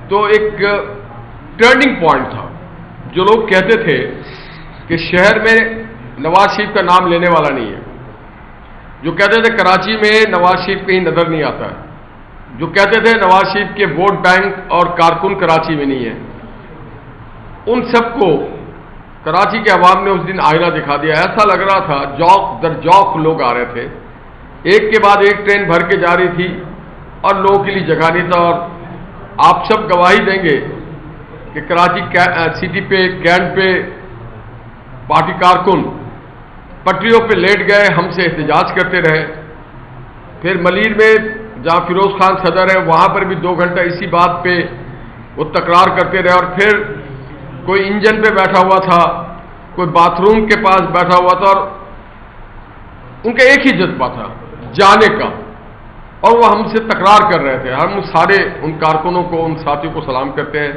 تو ایک turning point تھا. جو لوگ کہتے تھے کہ شہر میں نواز شریف کا نام لینے والا نہیں ہے، جو کہتے تھے کراچی میں نواز شریف کہیں نظر نہیں آتا ہے، جو کہتے تھے نواز شریف کے ووٹ بینک اور کارکن کراچی میں نہیں ہے، ان سب کو کراچی کے عوام نے اس دن آئینہ دکھا دیا. ایسا لگ رہا تھا جوک در جوک لوگ آ رہے تھے، ایک کے بعد ایک ٹرین بھر کے جا رہی تھی اور لوگوں کے لیے جگہ نہیں تھا. اور آپ سب گواہی دیں گے کہ کراچی سٹی پہ کینٹ پہ پارٹی کارکن پٹریوں پہ لیٹ گئے، ہم سے احتجاج کرتے رہے. پھر ملیر میں جہاں فیروز خان صدر ہے وہاں پر بھی 2 گھنٹہ اسی بات پہ وہ تکرار کرتے رہے. اور پھر کوئی انجن پہ بیٹھا ہوا تھا، کوئی باتھ روم کے پاس بیٹھا ہوا تھا، اور ان کا ایک ہی جذبہ تھا جانے کا، اور وہ ہم سے تکرار کر رہے تھے. ہم سارے ان کارکنوں کو، ان ساتھیوں کو سلام کرتے ہیں.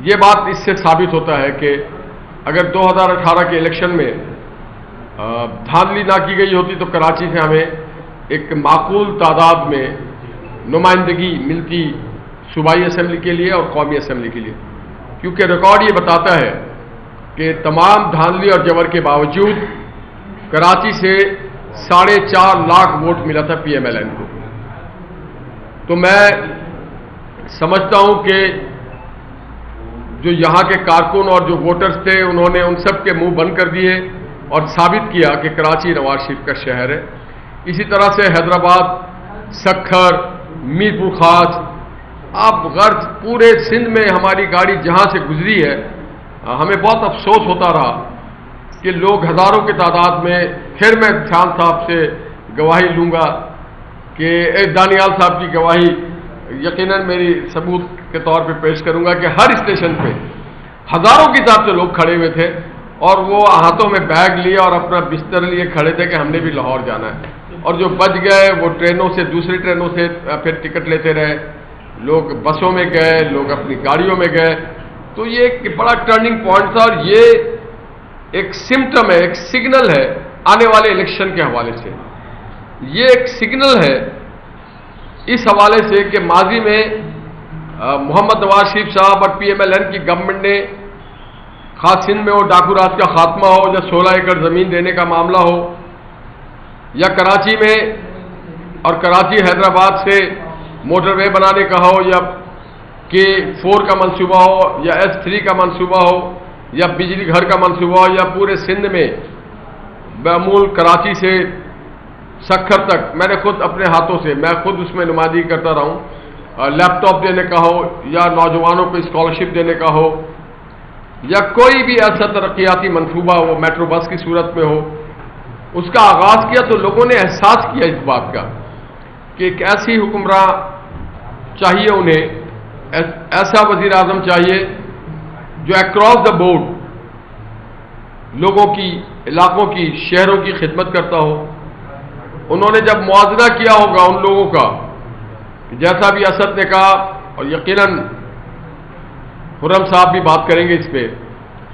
یہ بات اس سے ثابت ہوتا ہے کہ اگر 2018 کے الیکشن میں دھاندلی نہ کی گئی ہوتی تو کراچی سے ہمیں ایک معقول تعداد میں نمائندگی ملتی صوبائی اسمبلی کے لیے اور قومی اسمبلی کے لیے، کیونکہ ریکارڈ یہ بتاتا ہے کہ تمام دھاندلی اور جبر کے باوجود کراچی سے 4.5 لاکھ ووٹ ملا تھا پی ایم ایل این کو. تو میں سمجھتا ہوں کہ جو یہاں کے کارکن اور جو ووٹرز تھے انہوں نے ان سب کے منہ بند کر دیے اور ثابت کیا کہ کراچی نواز شریف کا شہر ہے. اسی طرح سے حیدرآباد، سکھر، میرپور خاص، آپ غرض پورے سندھ میں ہماری گاڑی جہاں سے گزری ہے ہمیں بہت افسوس ہوتا رہا کہ لوگ ہزاروں کی تعداد میں. پھر میں خان صاحب سے گواہی لوں گا کہ دانیال صاحب کی گواہی یقیناً میری ثبوت کے طور پہ پیش کروں گا کہ ہر اسٹیشن پہ ہزاروں کی تعداد سے لوگ کھڑے ہوئے تھے اور وہ ہاتھوں میں بیگ لیے اور اپنا بستر لیے کھڑے تھے کہ ہم نے بھی لاہور جانا ہے. اور جو بچ گئے وہ ٹرینوں سے، دوسری ٹرینوں سے پھر ٹکٹ لیتے رہے، لوگ بسوں میں گئے، لوگ اپنی گاڑیوں میں گئے. تو یہ ایک بڑا ٹرننگ پوائنٹ تھا اور یہ ایک سمٹم ہے، ایک سگنل ہے آنے والے الیکشن کے حوالے سے. یہ ایک سگنل ہے اس حوالے سے کہ ماضی میں محمد نواز شریف صاحب اور پی ایم ایل این کی گورنمنٹ نے خاص سندھ میں وہ ڈاکو راج کا خاتمہ ہو یا 16 ایکڑ زمین دینے کا معاملہ ہو، یا کراچی میں اور کراچی حیدرآباد سے موٹر وے بنانے کا ہو، یا K4 کا منصوبہ ہو، یا S3 کا منصوبہ ہو، یا بجلی گھر کا منصوبہ ہو، یا پورے سندھ میں معمول کراچی سے سکھر تک میں نے خود اپنے ہاتھوں سے، میں خود اس میں نمائندگی کرتا رہا ہوں، لیپ ٹاپ دینے کا ہو یا نوجوانوں کو اسکالرشپ دینے کا ہو یا کوئی بھی ایسا ترقیاتی منصوبہ وہ میٹرو بس کی صورت میں ہو، اس کا آغاز کیا تو لوگوں نے احساس کیا اس بات کا کہ ایک ایسی حکمراں چاہیے، انہیں ایسا وزیر اعظم چاہیے جو اکراس دا بورڈ لوگوں کی، علاقوں کی، شہروں کی خدمت کرتا ہو. انہوں نے جب موازنہ کیا ہوگا ان لوگوں کا، جیسا بھی اسد نے کہا، اور یقیناً خرم صاحب بھی بات کریں گے اس پہ،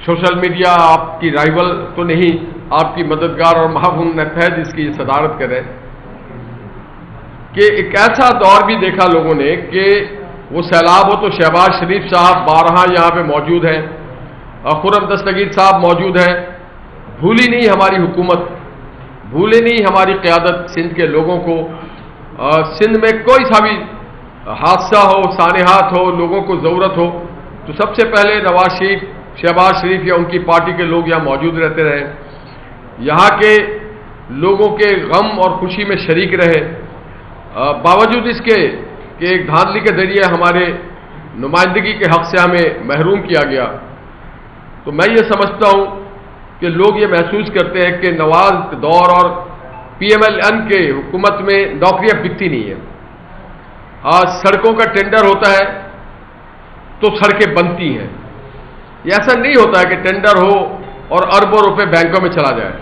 سوشل میڈیا آپ کی رائیول تو نہیں، آپ کی مددگار اور معاون فیض اس کی صدارت کرے، کہ ایک ایسا دور بھی دیکھا لوگوں نے کہ وہ سیلاب ہو تو شہباز شریف صاحب بارہا یہاں پہ موجود ہیں، خرم دستگیر صاحب موجود ہیں. بھولی نہیں ہماری حکومت، بھولے نہیں ہماری قیادت سندھ کے لوگوں کو. سندھ میں کوئی سا بھی حادثہ ہو، سانحات ہو، لوگوں کو ضرورت ہو تو سب سے پہلے نواز شریف، شہباز شریف یا ان کی پارٹی کے لوگ یہاں موجود رہتے رہے، یہاں کے لوگوں کے غم اور خوشی میں شریک رہے. باوجود اس کے کہ ایک دھاندلی کے ذریعے ہمارے نمائندگی کے حق سے ہمیں محروم کیا گیا، تو میں یہ سمجھتا ہوں کہ لوگ یہ محسوس کرتے ہیں کہ نواز دور اور پی ایم ایل این کے حکومت میں نوکریاں بکتی نہیں ہیں. آج سڑکوں کا ٹینڈر ہوتا ہے تو سڑکیں بنتی ہیں. یہ ایسا نہیں ہوتا ہے کہ ٹینڈر ہو اور اربوں روپے بینکوں میں چلا جائے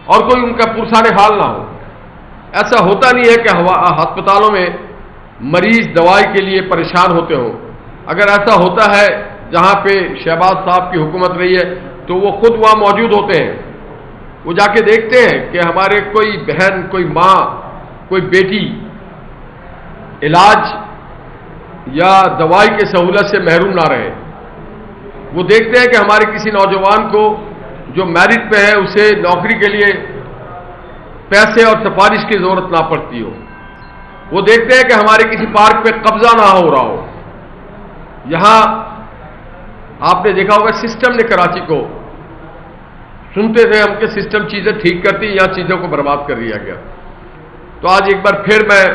اور کوئی ان کا پرسان حال نہ ہو. ایسا ہوتا نہیں ہے کہ ہسپتالوں میں مریض دوائی کے لیے پریشان ہوتے ہوں. اگر ایسا ہوتا ہے جہاں پہ شہباز صاحب کی حکومت رہی ہے تو وہ خود وہاں موجود ہوتے ہیں، وہ جا کے دیکھتے ہیں کہ ہمارے کوئی بہن، کوئی ماں، کوئی بیٹی علاج یا دوائی کی سہولت سے محروم نہ رہے. وہ دیکھتے ہیں کہ ہمارے کسی نوجوان کو جو میرٹ پہ ہے اسے نوکری کے لیے پیسے اور سفارش کی ضرورت نہ پڑتی ہو. وہ دیکھتے ہیں کہ ہمارے کسی پارک پہ قبضہ نہ ہو رہا ہو. یہاں آپ نے دیکھا ہوگا سسٹم نے کراچی کو سنتے تھے ہم کہ سسٹم چیزیں ٹھیک کرتی، یہاں چیزوں کو برباد کر دیا گیا. تو آج ایک بار پھر میں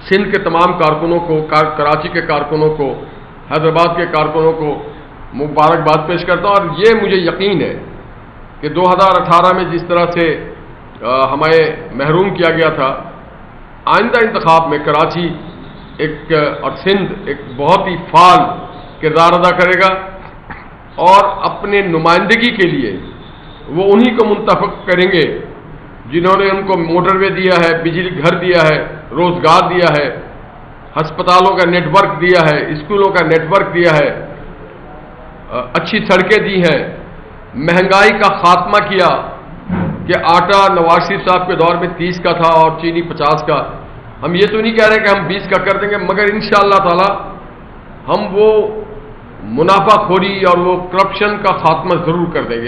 سندھ کے تمام کارکنوں کو، کراچی کے کارکنوں کو، حیدرآباد کے کارکنوں کو مبارکباد پیش کرتا ہوں. اور یہ مجھے یقین ہے کہ 2018 میں جس طرح سے ہمیں محروم کیا گیا تھا، آئندہ انتخاب میں کراچی اور سندھ ایک بہت ہی فعال کردار ادا کرے گا اور اپنے نمائندگی کے لیے وہ انہی کو منتخب کریں گے جنہوں نے ان کو موٹر وے دیا ہے، بجلی گھر دیا ہے، روزگار دیا ہے، ہسپتالوں کا نیٹ ورک دیا ہے، اسکولوں کا نیٹ ورک دیا ہے، اچھی سڑکیں دی ہیں، مہنگائی کا خاتمہ کیا کہ آٹا نواز شریف صاحب کے دور میں 30 کا تھا اور چینی 50 کا. ہم یہ تو نہیں کہہ رہے کہ ہم 20 کا کر دیں گے، مگر انشاءاللہ تعالی ہم وہ منافع خوری اور وہ کرپشن کا خاتمہ ضرور کر دیں گے.